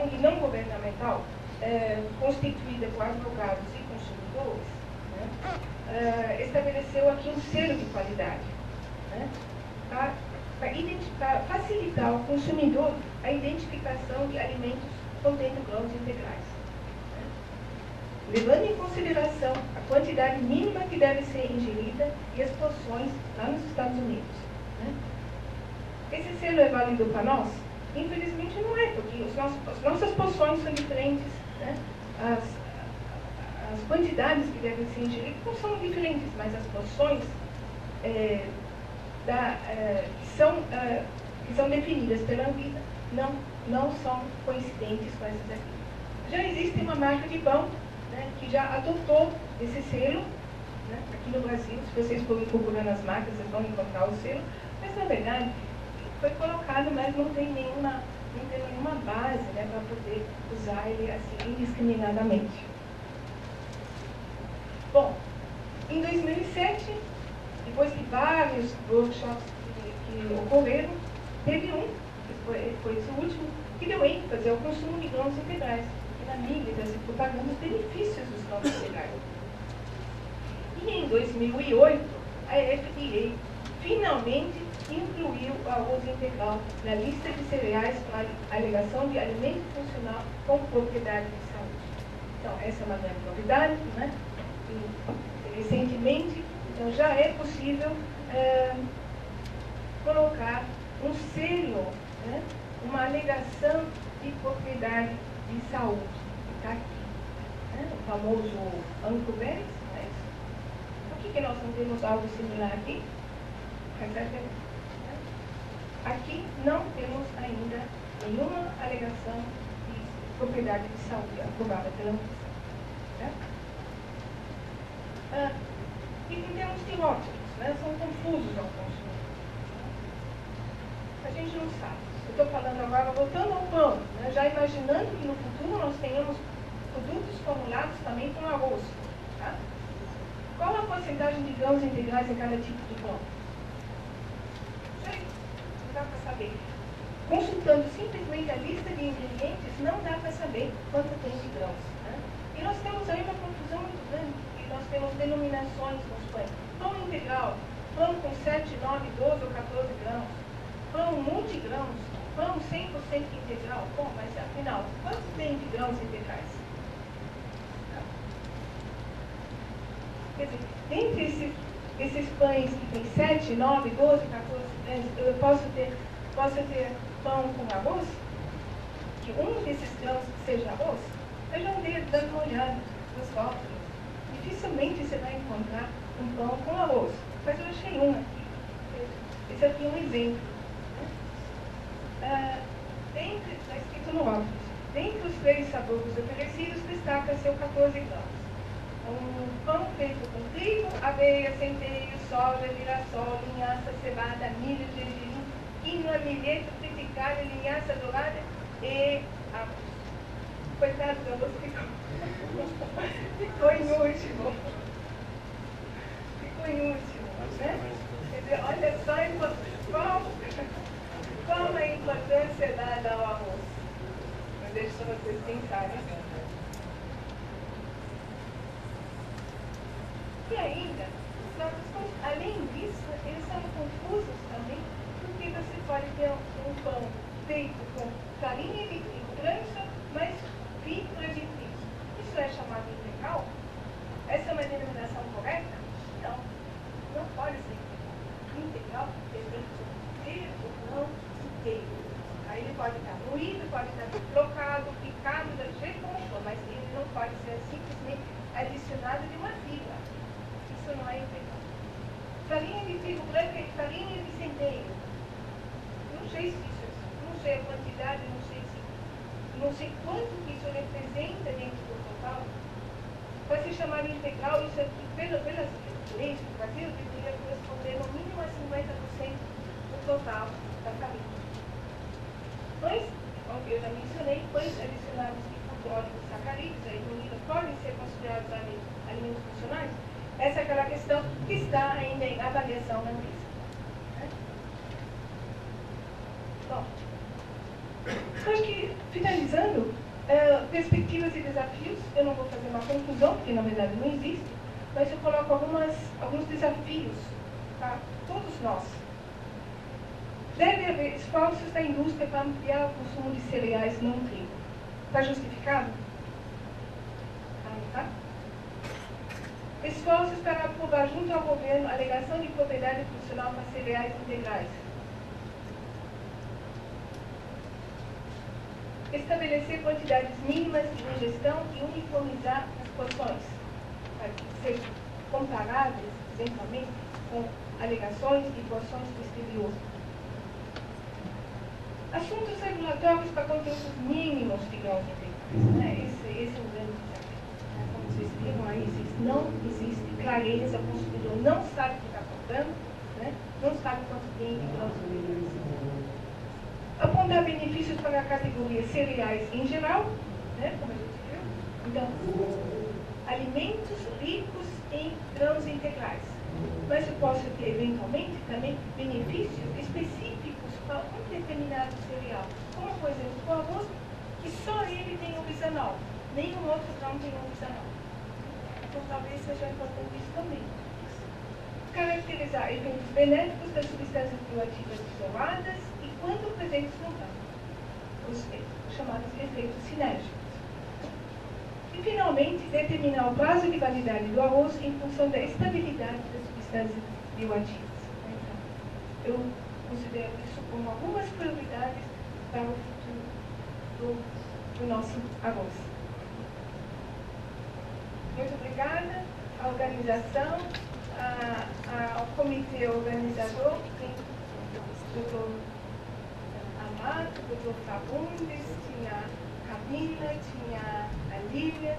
ONG não governamental, constituída por advogados e consumidores, né, estabeleceu aqui um selo de qualidade, né, para facilitar ao consumidor a identificação de alimentos contendo grãos integrais, né, levando em consideração a quantidade mínima que deve ser ingerida e as porções lá nos Estados Unidos, né. Esse selo é válido para nós? Infelizmente não é, porque as nossas porções são diferentes, né? As quantidades que devem ser ingeridas não são diferentes, mas as porções que são definidas pela Anvisa não são coincidentes com essas aqui. Já existe uma marca de pão, né, que já adotou esse selo, né, aqui no Brasil. Se vocês forem procurando as marcas, vocês vão encontrar o selo, mas na verdade foi colocado, mas não tem nenhuma base, né, para poder usar ele assim indiscriminadamente. Bom, em 2007, depois de vários workshops que ocorreram, teve um, que foi esse último, que deu ênfase ao consumo de grãos integrais, e na mídia das propagandas os benefícios dos grãos integrais. E em 2008, a FDA finalmente incluiu o arroz integral na lista de cereais com a alegação de alimento funcional com propriedade de saúde. Então, essa é uma grande novidade, né? E, recentemente, então, já é possível colocar um selo, né? Uma alegação de propriedade de saúde, que está aqui, né? O famoso Ancoveres, não é isso? Por que nós não temos algo similar aqui? Aqui não temos ainda nenhuma alegação de propriedade de saúde aprovada pela Anvisa. E em termos de rótulos, né, são confusos ao consumidor. A gente não sabe. Eu estou falando agora, voltando ao pão, né, já imaginando que no futuro nós tenhamos produtos formulados também com arroz. Tá? Qual a porcentagem de grãos integrais em cada tipo de pão? Não dá para saber. Consultando simplesmente a lista de ingredientes, não dá para saber quanto tem de grãos. Né? E nós temos aí uma confusão muito grande. E nós temos denominações nos pães. Pão integral, pão com 7, 9, 12 ou 14 grãos. Pão multigrãos, pão 100% integral. Bom, mas afinal, quantos tem de grãos integrais? Quer dizer, entre esses pães que tem 7, 9, 12, 14 grãos, eu posso ter pão com arroz? Que um desses grãos seja arroz? Veja um dedo dando uma olhada nos rótulos. Dificilmente você vai encontrar um pão com arroz. Mas eu achei um aqui. Esse aqui é um exemplo. Está escrito no rótulo. Dentre os 3 sabores oferecidos, destaca-se o 14 grãos. Um pão feito com trigo, aveia, centeio, soja, girassol, linhaça, cevada, milho, gergelim, quinoa, milheto, triticale, linhaça dourada e arroz. Coitado do arroz ficou em último. Ficou em último, né? Quer dizer, olha só qual a importância dada ao arroz. Mas deixa vocês pensarem. E ainda, além disso, eles são confusos também, porque você pode ter um pão feito com farinha de trigo branca, mas fibra de trigo. Isso é chamado integral? Essa é uma denominação correta? Não, não pode ser integral. Integral é feito de ou não inteiro. Aí ele pode estar moído, pode estar trocado, picado, do jeito como for, mas ele não pode ser simplesmente adicionado de uma fibra. Isso não é integral. Farinha de trigo branco e farinha de centeio. Não sei se isso, não sei a quantidade, não sei quanto que isso representa dentro do total. Para se chamar integral, isso aqui, pelas leis do Brasil, deveria corresponder no mínimo a 50% do total da farinha. Pães, como eu já mencionei, pães adicionados de carbónicos, sacarídeos, aí unidos, podem ser considerados alimentos funcionais? Essa é aquela questão que está ainda em avaliação na Anvisa. Bom, Então, acho que, finalizando, perspectivas e desafios, eu não vou fazer uma conclusão, porque na verdade não existe, mas eu coloco alguns desafios para todos nós. Deve haver esforços da indústria para ampliar o consumo de cereais não trigo. Está justificado? Tá? Esforços para aprovar junto ao governo a alegação de propriedade profissional para cereais integrais. Estabelecer quantidades mínimas de ingestão e uniformizar as porções, para ser comparáveis, eventualmente, com alegações de porções do exterior. Assuntos regulatórios para conteúdos mínimos de grãos integrais. Né? Esse é o grande desafio. Como vocês viram aí, não existe clareza, o consumidor não sabe o que está comprando, né? Não sabe quanto tem de grãos integrais. Apontar benefícios para a categoria cereais em geral, né? Como a gente viu. Então, alimentos ricos em grãos integrais. Mas eu posso ter, eventualmente, também benefícios específicos para um determinado cereal. Como, por exemplo, o arroz, que só ele tem um bisanol. Nenhum outro grão tem um bisanol. Então, talvez seja importante isso também. Caracterizar efeitos benéficos das substâncias bioativas isoladas e quando presentes no campo, os chamados efeitos sinérgicos. E, finalmente, determinar o prazo de validade do arroz em função da estabilidade das substâncias bioativas. Então, eu considero isso como algumas prioridades para o futuro do nosso arroz. Muito obrigada à organização, ao comitê organizador, que tem o doutor Amato, o doutor Fagundes, tinha a Camila, tinha a Lívia,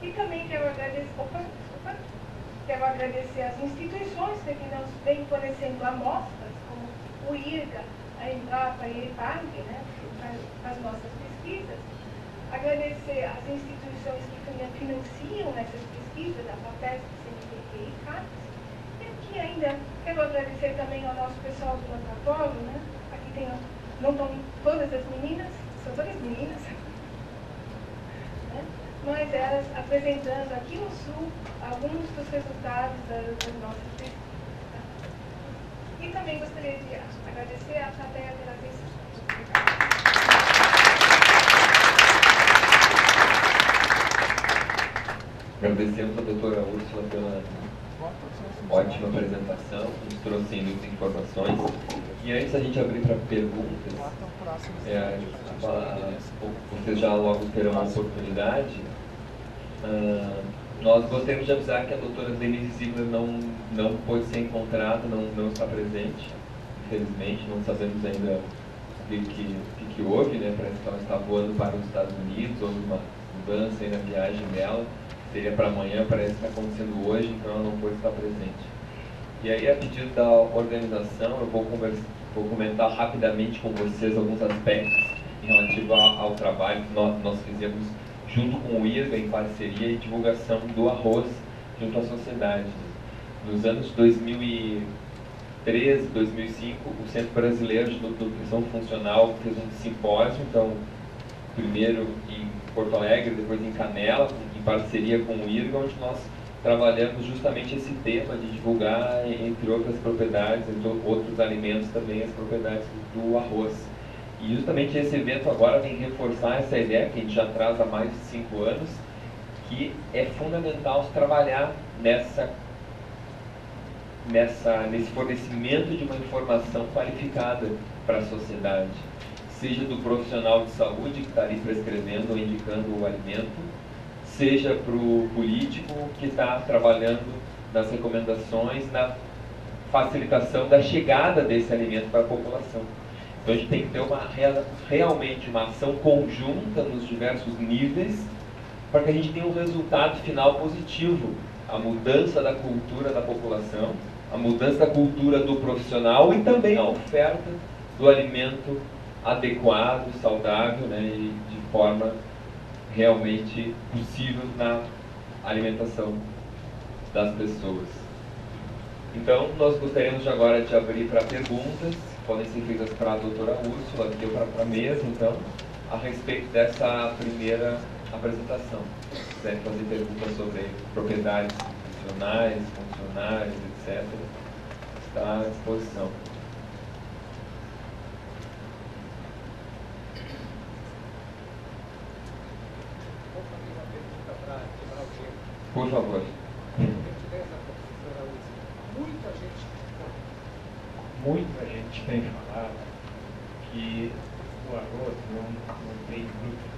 e também quero agradecer às instituições que nos vêm fornecendo amostras, como o IRGA, a Embrapa e a EPAG, né, para as nossas pesquisas. Agradecer às instituições que financiam essas pesquisas, a FAPESP, CNPq e CAPES. E aqui ainda quero agradecer também ao nosso pessoal do laboratório, né? Aqui não estão todas as meninas, são todas meninas, né? Mas elas apresentando aqui no Sul alguns dos resultados das nossas pesquisas. Tá? E também gostaria de agradecer à plateia pela atenção. Agradecemos a doutora Úrsula pela ótima apresentação, nos trouxe muitas informações. E antes da gente abrir para perguntas, vocês já logo terão a oportunidade. Nós gostaríamos de avisar que a doutora Denise Ziegler não pôde ser encontrada, não está presente, infelizmente, não sabemos ainda o que houve, né? Parece que ela está voando para os Estados Unidos, houve uma mudança aí na viagem dela. Seria para amanhã, parece que está acontecendo hoje, então ela não pôde estar presente. E aí, a pedido da organização, eu vou comentar rapidamente com vocês alguns aspectos em relativo ao trabalho que nós fizemos junto com o IRGA, em parceria e divulgação do arroz junto à sociedade. Nos anos 2013, 2005, o Centro Brasileiro de Nutrição Funcional fez um simpósio, então, primeiro em Porto Alegre, depois em Canela, em parceria com o IRGA, onde nós trabalhamos justamente esse tema de divulgar, entre outras propriedades, entre outros alimentos também, as propriedades do arroz. E justamente esse evento agora vem reforçar essa ideia que a gente já traz há mais de 5 anos, que é fundamental trabalhar nesse fornecimento de uma informação qualificada para a sociedade, seja do profissional de saúde que está ali prescrevendo ou indicando o alimento, seja para o político que está trabalhando nas recomendações, na facilitação da chegada desse alimento para a população. Então a gente tem que ter realmente uma ação conjunta nos diversos níveis para que a gente tenha um resultado final positivo, a mudança da cultura da população, a mudança da cultura do profissional e também a oferta do alimento adequado, saudável, né, e de forma realmente possível na alimentação das pessoas. Então, nós gostaríamos agora de abrir para perguntas. podem ser feitas para a doutora Úrsula, que deu para a mesa, então, a respeito dessa primeira apresentação. Se quiserem fazer perguntas sobre propriedades funcionais, etc., está à disposição. Por favor. Muita gente tem falado que o arroz não tem glúten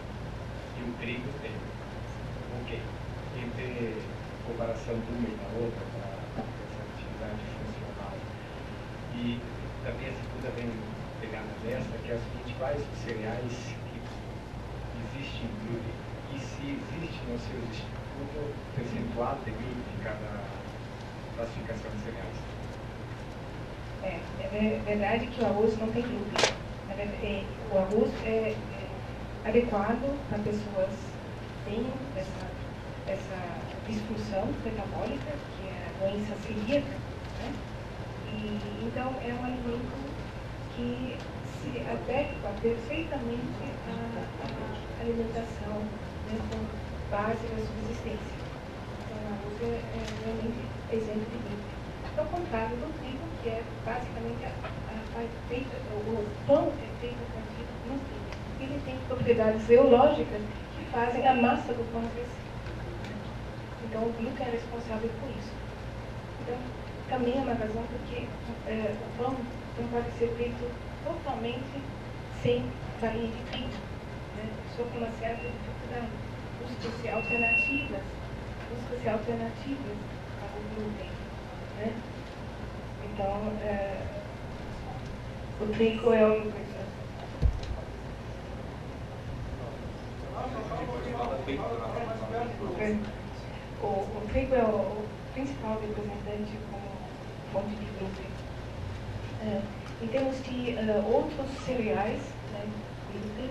e o trigo tem. Ok. Entre comparação de uma e da outra para essa atividade funcional. E também a segunda vem pegada dessa, que é a seguinte: quais os cereais que existem glúten? E se existe, não se existe, qual o percentual de glúten em cada classificação de cereais? É verdade que o arroz não tem glúten. O arroz é adequado para pessoas que têm essa disfunção metabólica, que é a doença celíaca, né? E, então, é um alimento que se adequa perfeitamente à alimentação, né, com base na subsistência. Então, o arroz é realmente exemplo de glúten. Ao contrário do trigo, que é basicamente o pão é feito com trigo no trigo. Ele tem propriedades zeológicas que fazem a massa do pão crescer. Então, o glúten é responsável por isso. Então, também é uma razão porque o pão não pode ser feito totalmente sem farinha de trigo, né? Só com uma certa dificuldade. Busca-se alternativas ao glúten, né? Então, o trigo é um... O trigo é o principal representante como fonte de glúten. Em termos de outros cereais, né, glúten,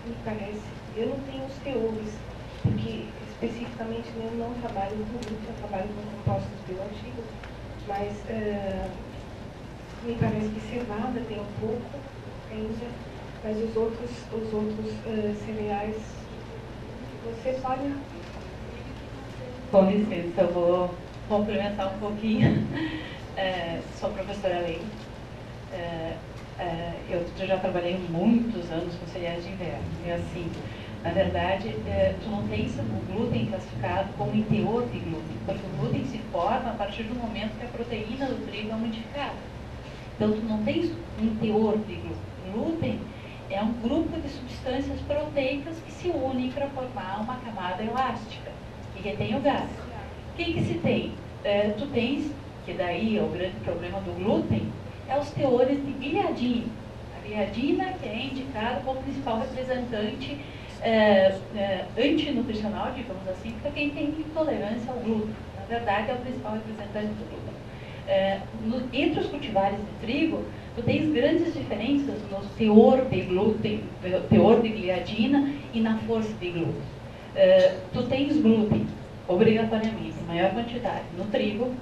me parece, eu não tenho os teores, porque especificamente eu não trabalho com glúten, eu trabalho com compostos bioativos, mas me parece que cevada tem um pouco ainda, mas os outros cereais, você pode... Com licença, eu vou complementar um pouquinho. Sou professora Lei. Eu já trabalhei muitos anos com cereais de inverno. E assim, na verdade, tu não tens o glúten classificado como em teor de glúten, porque o glúten se forma a partir do momento que a proteína do trigo é modificada. Então, tu não tens um teor de glúten. Glúten é um grupo de substâncias proteicas que se unem para formar uma camada elástica que retém o gás. O que se tem? Tu tens, que daí é o grande problema do glúten, é os teores de gliadina. A gliadina que é indicada como principal representante antinutricional, digamos assim, para quem tem intolerância ao glúten. Na verdade, é o principal representante do glúten. Entre os cultivares de trigo, tu tens grandes diferenças no teor de glúten, teor de gliadina e na força de glúten. Tu tens glúten, obrigatoriamente, em maior quantidade no trigo,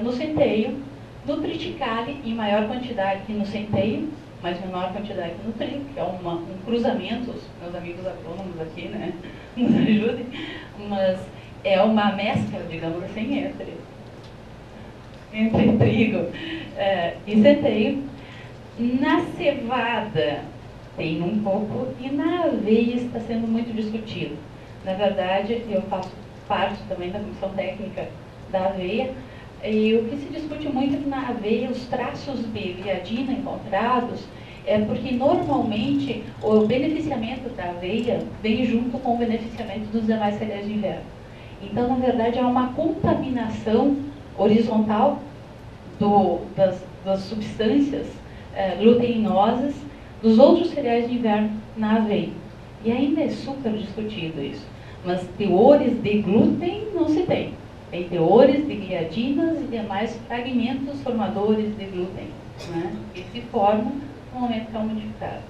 no centeio, no triticale, em maior quantidade que no centeio, mas menor quantidade que no trigo, que é um cruzamento, os meus amigos agrônomos aqui, né, nos ajudem, mas é uma mescla, digamos assim, entre trigo e centeio. Na cevada tem um pouco e na aveia está sendo muito discutido. Na verdade, eu faço parte também da comissão técnica da aveia, e o que se discute muito é que na aveia os traços de gliadina encontrados é porque normalmente o beneficiamento da aveia vem junto com o beneficiamento dos demais cereais de inverno. Então, na verdade, há uma contaminação horizontal das substâncias gluteginosas dos outros cereais de inverno na aveia. E ainda é super discutido isso. Mas teores de glúten não se tem. Tem teores de gliadinas e demais fragmentos formadores de glúten, né, que se formam no momento que é modificado.